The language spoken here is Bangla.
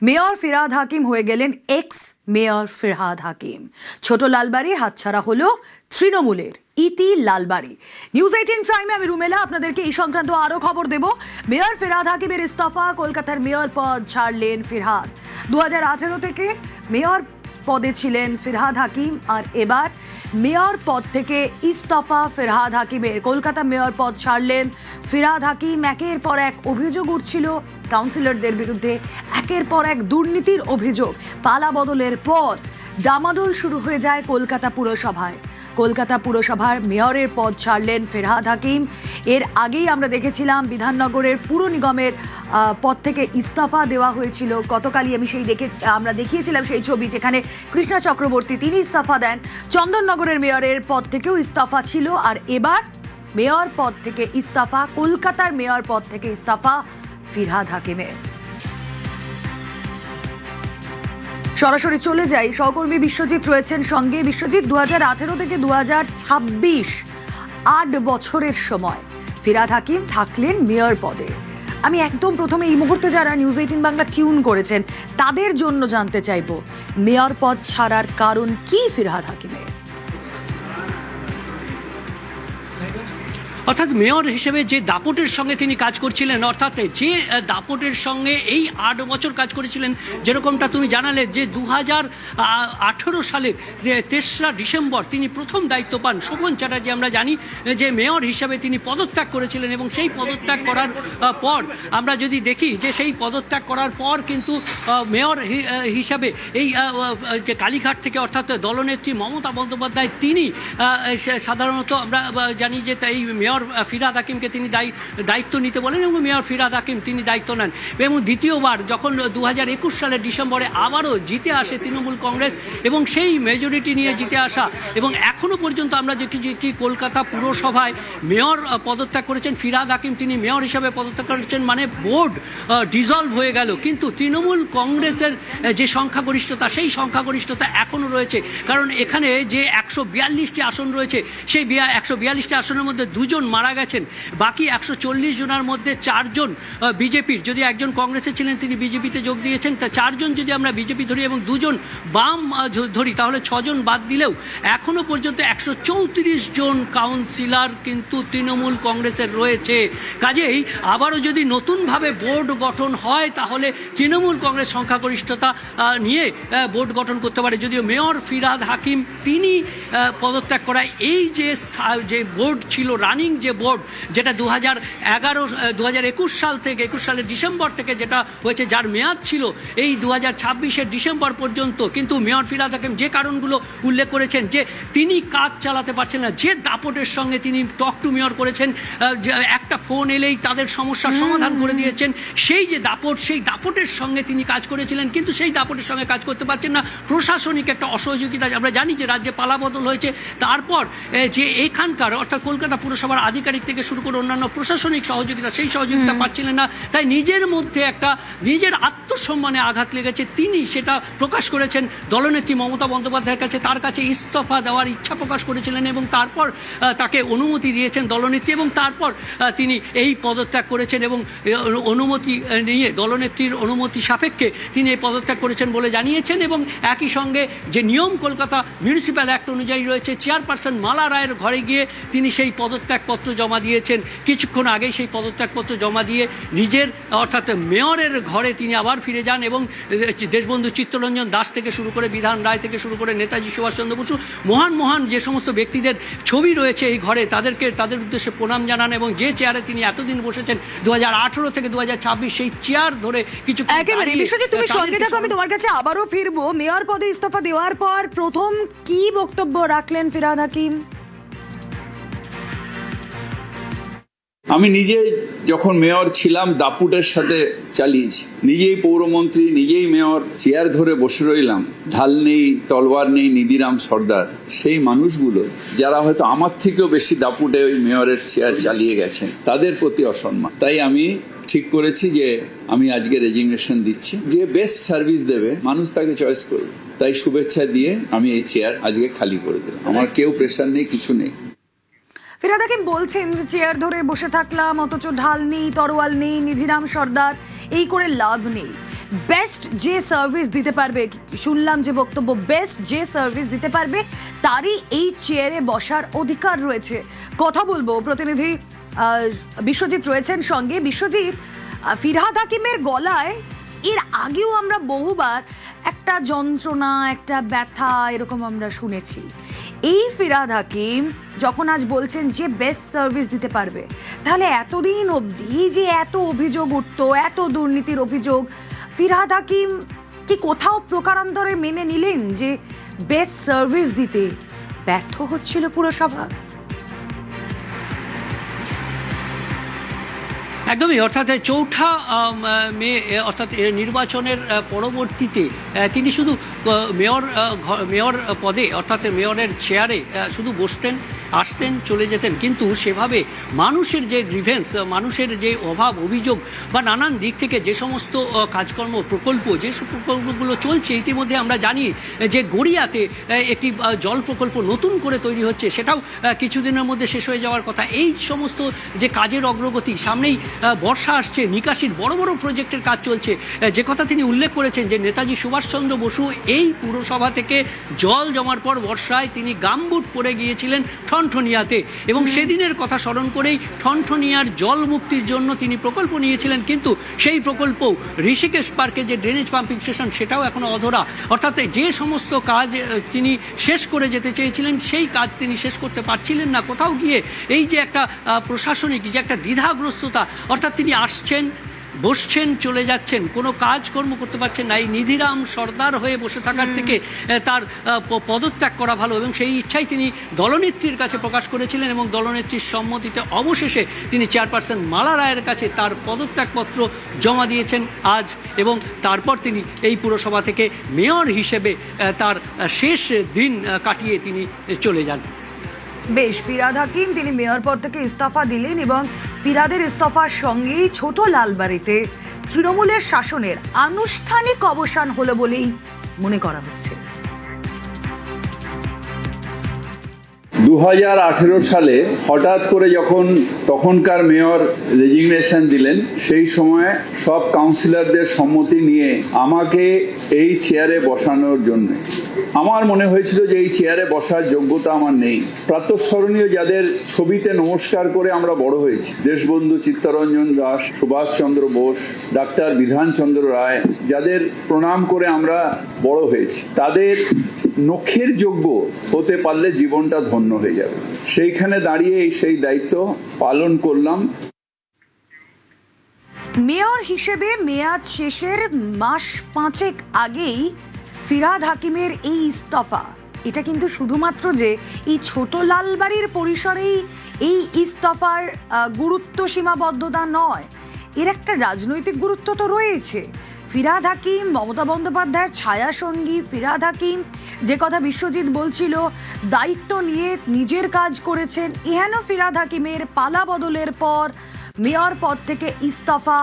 মেয়র ফিরহাদ হাকিম হয়ে গেলেন এক্স মেয়র ফিরহাদ হাকিম। ছোট লালবাড়ি হাতছাড়া হলো তৃণমূলের ইতি লালবাড়ি। নিউজ 18 প্রাইমে আমি রুমেলা আপনাদেরকে এই সংক্রান্ত আরো খবর দেব। মেয়র ফিরহাদ হাকিমের ইস্তফা, কলকাতার মেয়র পদ ছাড়লেন ফিরহাদ। 2018 থেকে মেয়র পদে ছিলেন ফিরহাদ হাকিম, আর এবার মেয়র পদ থেকে ইস্তফা ফিরহাদ হাকিমের। কলকাতা মেয়র পদ ছাড়লেন ফিরহাদ হাকিম। একের পর এক অভিযোগ উঠছিল কাউন্সিলরদের বিরুদ্ধে, একের পর এক দুর্নীতির অভিযোগ। পালা বদলের পর ডামাডোল শুরু হয়ে যায় কলকাতা পুরসভায়। কলকাতা পুরসভার মেয়রের পদ ছাড়লেন ফিরহাদ হাকিম। এর আগেই আমরা দেখেছিলাম বিধাননগরের পুর নিগমের পদ থেকে ইস্তফা দেওয়া হয়েছিল। গতকালই আমরা দেখিয়েছিলাম সেই ছবি, যেখানে কৃষ্ণা চক্রবর্তী তিনি ইস্তফা দেন। চন্দননগরের মেয়রের পদ থেকেও ইস্তফা ছিল, আর এবার মেয়র পদ থেকে ইস্তফা, কলকাতার মেয়র পদ থেকে ইস্তফা ফিরহাদ হাকিমের। সরাসরি চলে যাই, সহকর্মী বিশ্বজিৎ রয়েছেন সঙ্গে। বিশ্বজিৎ, 2018 থেকে 2026 8 বছরের সময় ফিরহাদ হাকিম থাকলেন মেয়র পদে। আমি একদম প্রথমে এই মুহূর্তে যারা নিউজ 18 বাংলা টিউন করেছেন তাদের জন্য জানতে চাইব, মেয়র পদ ছাড়ার কারণ কি ফিরহাদ হাকিমের? অর্থাৎ মেয়র হিসেবে যে দাপটের সঙ্গে তিনি কাজ করছিলেন, অর্থাৎ যে দাপটের সঙ্গে এই 8 বছর কাজ করেছিলেন, যেরকমটা তুমি জানালে যে 2018 সালের 3রা ডিসেম্বর তিনি প্রথম দায়িত্ব পান। শোভন চ্যাটার্জি আমরা জানি যে মেয়র হিসাবে তিনি পদত্যাগ করেছিলেন, এবং সেই পদত্যাগ করার পর আমরা যদি দেখি যে সেই পদত্যাগ করার পর কিন্তু মেয়র হিসাবে এই কালীঘাট থেকে, অর্থাৎ দলনেত্রী মমতা বন্দ্যোপাধ্যায় তিনি সাধারণত আমরা জানি যে এই মেয়র ফিরহাদ হাকিমকে তিনি দায়িত্ব নিতে বলেন, এবং মেয়র ফিরহাদ হাকিম তিনি দায়িত্ব নেন। এবং দ্বিতীয়বার যখন 2021 সালের ডিসেম্বরে আবারও জিতে আসে তৃণমূল কংগ্রেস, এবং সেই মেজরিটি নিয়ে জিতে আসা, এবং এখনও পর্যন্ত আমরা দেখেছি কি কলকাতা পুরসভায় মেয়র পদত্যাগ করেছেন ফিরহাদ হাকিম, তিনি মেয়র হিসাবে পদত্যাগ করেছেন, মানে বোর্ড ডিসলভ হয়ে গেল। কিন্তু তৃণমূল কংগ্রেসের যে সংখ্যাগরিষ্ঠতা, সেই সংখ্যাগরিষ্ঠতা এখনও রয়েছে, কারণ এখানে যে 142টি আসন রয়েছে, সেই 142টি আসনের মধ্যে 2 জন মারা গেছেন। বাকি 140 জনের মধ্যে 4 জন বিজেপির, যদি একজন কংগ্রেসে ছিলেন তিনি বিজেপিতে যোগ দিয়েছেন, তা 4 জন যদি আমরা বিজেপি ধরি এবং 2 জন বাম ধরি, তাহলে 6 জন বাদ দিলেও এখনো পর্যন্ত 134 জন কাউন্সিলর কিন্তু তৃণমূল কংগ্রেসের রয়েছে। কাজেই আবারও যদি নতুনভাবে বোর্ড গঠন হয়, তাহলে তৃণমূল কংগ্রেস সংখ্যাগরিষ্ঠতা নিয়ে বোর্ড গঠন করতে পারে। যদিও মেয়র ফিরহাদ হাকিম তিনি পদত্যাগ করায় এই যে বোর্ড ছিল, রানিং যে বোর্ড, যেটা 2021 সাল থেকে 21 সালের ডিসেম্বর থেকে যেটা হয়েছে, যার মেয়াদ ছিল এই 2026-এর ডিসেম্বর পর্যন্ত, কিন্তু মেয়র ফিরহাদ হাকিম যে কারণগুলো উল্লেখ করেছেন, যে তিনি কাজ চালাতে পারছেন না, যে দাপটের সঙ্গে তিনি টক টু মেয়র করেছেন, একটা ফোন এলেই তাদের সমস্যার সমাধান করে দিয়েছেন, সেই যে দাপট, সেই দাপটের সঙ্গে তিনি কাজ করেছিলেন, কিন্তু সেই দাপটের সঙ্গে কাজ করতে পারছেন না। প্রশাসনিক একটা অসহযোগিতা, আমরা জানি যে রাজ্যে পালাবদল হয়েছে, তারপর যে এখানকার অর্থাৎ কলকাতা পুরসভার আধিকারিক থেকে শুরু করে অন্যান্য প্রশাসনিক সহযোগিতা, সেই সহযোগিতা পাচ্ছিলেন না। তাই নিজের মধ্যে একটা নিজের আত্মসম্মানে আঘাত লেগেছে, তিনি সেটা প্রকাশ করেছেন দলনেত্রী মমতা বন্দ্যোপাধ্যায়ের কাছে, তার কাছে ইস্তফা দেওয়ার ইচ্ছা প্রকাশ করেছিলেন, এবং তারপর তাকে অনুমতি দিয়েছেন দলনেত্রী, এবং তারপর তিনি এই পদত্যাগ করেছেন, এবং অনুমতি নিয়ে দলনেত্রীর অনুমতি সাপেক্ষে তিনি এই পদত্যাগ করেছেন বলে জানিয়েছেন। এবং একই সঙ্গে যে নিয়ম কলকাতা মিউনিসিপ্যাল অ্যাক্ট অনুযায়ী রয়েছে, চেয়ারপারসন মালা রায়ের ঘরে গিয়ে তিনি সেই পদত্যাগপত্র জমা দিয়েছেন। কিছুক্ষণ আগেই সেই পদত্যাগপত্র জমা দিয়ে নিজের অর্থাৎ মেয়রের ঘরে তিনি আবার ফিরে যান, এবং দেশবন্ধু চিত্তরঞ্জন দাস থেকে শুরু করে বিধান রায় থেকে শুরু করে নেতাজি সুভাষচন্দ্র বসু, মহান যে সমস্ত ব্যক্তিদের ছবি রয়েছে এই ঘরে, তাদের উদ্দেশ্যে প্রণাম জানান, এবং যে চেয়ারে তিনি এতদিন বসেছেন 2018 থেকে 2026, সেই চেয়ার ধরে কিছু একেবারে। বিশ্বজিৎ, তুমি সঙ্গে থাকো, আমি তোমার কাছে আবারও ফিরবো। মেয়র পদে ইস্তফা দেওয়ার পর প্রথম কি বক্তব্য রাখলেন ফিরহাদ হাকিম? আমি নিজে যখন মেয়র ছিলাম দাপুটের সাথে চালিয়েছি, নিজেই পৌরমন্ত্রী, নিজেই মেয়র, চেয়ার ধরে বসে রইলাম। ঢাল নেই, তলোয়ার নেই, নিধিরাম সর্দার, সেই মানুষগুলো যারা হয়তো আমার থেকেও বেশি দাপুটে ওই মেয়রের চেয়ার চালিয়ে গেছেন, তাদের প্রতি অসম্মান। তাই আমি ঠিক করেছি যে আমি আজকে রেজিগনেশন দিচ্ছি। যে বেস্ট সার্ভিস দেবে মানুষ তাকে চয়েস করবে, তাই শুভেচ্ছা দিয়ে আমি এই চেয়ার আজকে খালি করে দিলাম। আমার কেউ প্রেশার নেই, কিছু নেই। ফিরহাদ হাকিম বলছেন যে চেয়ার ধরে বসে থাকলাম, অথচ ঢাল নেই, তরোয়াল নেই, নিধিরাম সর্দার, এই করে লাভ নেই। বেস্ট যে সার্ভিস দিতে পারবে, শুনলাম যে বক্তব্য, বেস্ট যে সার্ভিস দিতে পারবে তারই এই চেয়ারে বসার অধিকার রয়েছে। কথা বলবো, প্রতিনিধি বিশ্বজিৎ রয়েছেন সঙ্গে। বিশ্বজিৎ, ফিরহাদ হাকিমের গলায় এর আগেও আমরা বহুবার একটা যন্ত্রণা, একটা ব্যথা এরকম আমরা শুনেছি। এই ফিরহাদ হাকিম যখন আজ বলছেন যে বেস্ট সার্ভিস দিতে পারবে, তাহলে এতদিন অবধি যে এত অভিযোগ উঠতো, এত দুর্নীতির অভিযোগ, ফিরহাদ হাকিম কি কোথাও প্রকারান্তরে মেনে নিলেন যে বেস্ট সার্ভিস দিতে ব্যর্থ হচ্ছিল পুরসভা? একদমই, অর্থাৎ চৌঠা মে অর্থাৎ নির্বাচনের পরবর্তীতে তিনি শুধু মেয়র পদে অর্থাৎ মেয়রের চেয়ারে শুধু বসতেন, আসতেন, চলে যেতেন, কিন্তু সেভাবে মানুষের যে গ্রিভেন্স, মানুষের যে অভাব অভিযোগ বা নানান দিক থেকে যে সমস্ত কাজকর্ম প্রকল্প, যে প্রকল্পগুলো চলছে, ইতিমধ্যে আমরা জানি যে গড়িয়াতে একটি জল প্রকল্প নতুন করে তৈরি হচ্ছে, সেটাও কিছুদিনের মধ্যে শেষ হয়ে যাওয়ার কথা। এই সমস্ত যে কাজের অগ্রগতি, সামনেই বর্ষা আসছে, নিকাশির বড় বড় প্রজেক্টের কাজ চলছে, যে কথা তিনি উল্লেখ করেছেন যে নেতাজি সুভাষচন্দ্র বসু এই পুরসভা থেকে জল জমার পর বর্ষায় তিনি গামবুট পরে গিয়েছিলেন ঠনঠনিয়াতে, এবং সেদিনের কথা স্মরণ করেই ঠনঠনিয়ার জল মুক্তির জন্য তিনি প্রকল্প নিয়েছিলেন, কিন্তু সেই প্রকল্প ঋষিকেশ পার্কে যে ড্রেনেজ পাম্পিং স্টেশন, সেটাও এখনো অধরা। অর্থাৎ যে সমস্ত কাজ তিনি শেষ করে যেতে চেয়েছিলেন, সেই কাজ তিনি শেষ করতে পারছিলেন না। কোথাও গিয়ে এই যে একটা প্রশাসনিক যে একটা দ্বিধাগ্রস্ততা, অর্থাৎ তিনি আসছেন, বসছেন, চলে যাচ্ছেন, কোনো কাজকর্ম করতে পারছেন না। এই নিধিরাম সর্দার হয়ে বসে থাকার থেকে তার পদত্যাগ করা ভালো, এবং সেই ইচ্ছাই তিনি দলনেত্রীর কাছে প্রকাশ করেছিলেন, এবং দলনেত্রীর সম্মতিতে অবশেষে তিনি চেয়ারপারসন মালা রায়ের কাছে তার পদত্যাগপত্র জমা দিয়েছেন আজ, এবং তারপর তিনি এই পুরসভা থেকে মেয়র হিসেবে তার শেষ দিন কাটিয়ে তিনি চলে যান। বেশ, ফিরহাদ হাকিম তিনি মেয়র পদ থেকে ইস্তফা দিলেন, এবং ফিরহাদের ইস্তফার সঙ্গেই ছোট লালবাড়িতে তৃণমূলের শাসনের আনুষ্ঠানিক অবসান হলো বলেই মনে করা হচ্ছে। 2018 সালে হঠাৎ করে যখন তখনকার মেয়র রেজিগনেশন দিলেন, সেই সময় সব কাউন্সিলরদের সম্মতি নিয়ে আমাকে এই চেয়ারে বসানোর জন্য আমার মনে হয়েছিল যে এই চেয়ারে বসার যোগ্যতা আমার নেই। প্রাতঃস্মরণীয় যাদের ছবিতে নমস্কার করে আমরা বড় হয়েছি, দেশবন্ধু চিত্তরঞ্জন দাস, সুভাষচন্দ্র বোস, ডাক্তার বিধানচন্দ্র রায়, যাদের প্রণাম করে আমরা বড় হয়েছি, তাদের নখের যোগ্য হতে পারলে জীবনটা ধন্য হয়ে যাবে। সেইখানে দাঁড়িয়ে সেই দায়িত্ব পালন করলাম। মেয়র হিসেবে মেয়াদ শেষের মাস 5 আগেই ফিরহাদ হাকিমের এই ইস্তফা, এটা কিন্তু শুধুমাত্র যে এই ছোট লালবাড়ির পরিসরেই এই ইস্তফার গুরুত্ব সীমাবদ্ধতা নয়, এর একটা রাজনৈতিক গুরুত্ব তো রয়েছে। ফিরহাদ হাকিম মমতা বন্দ্যোপাধ্যায়ের ছায়া সঙ্গী। ফিরহাদ হাকিম যে কথা বিশ্বজিৎ বলছিল, দায়িত্ব নিয়ে নিজের কাজ করেছেন। এহেন ফিরহাদ হাকিমের পালা বদলের পর মেয়র পদ থেকে ইস্তফা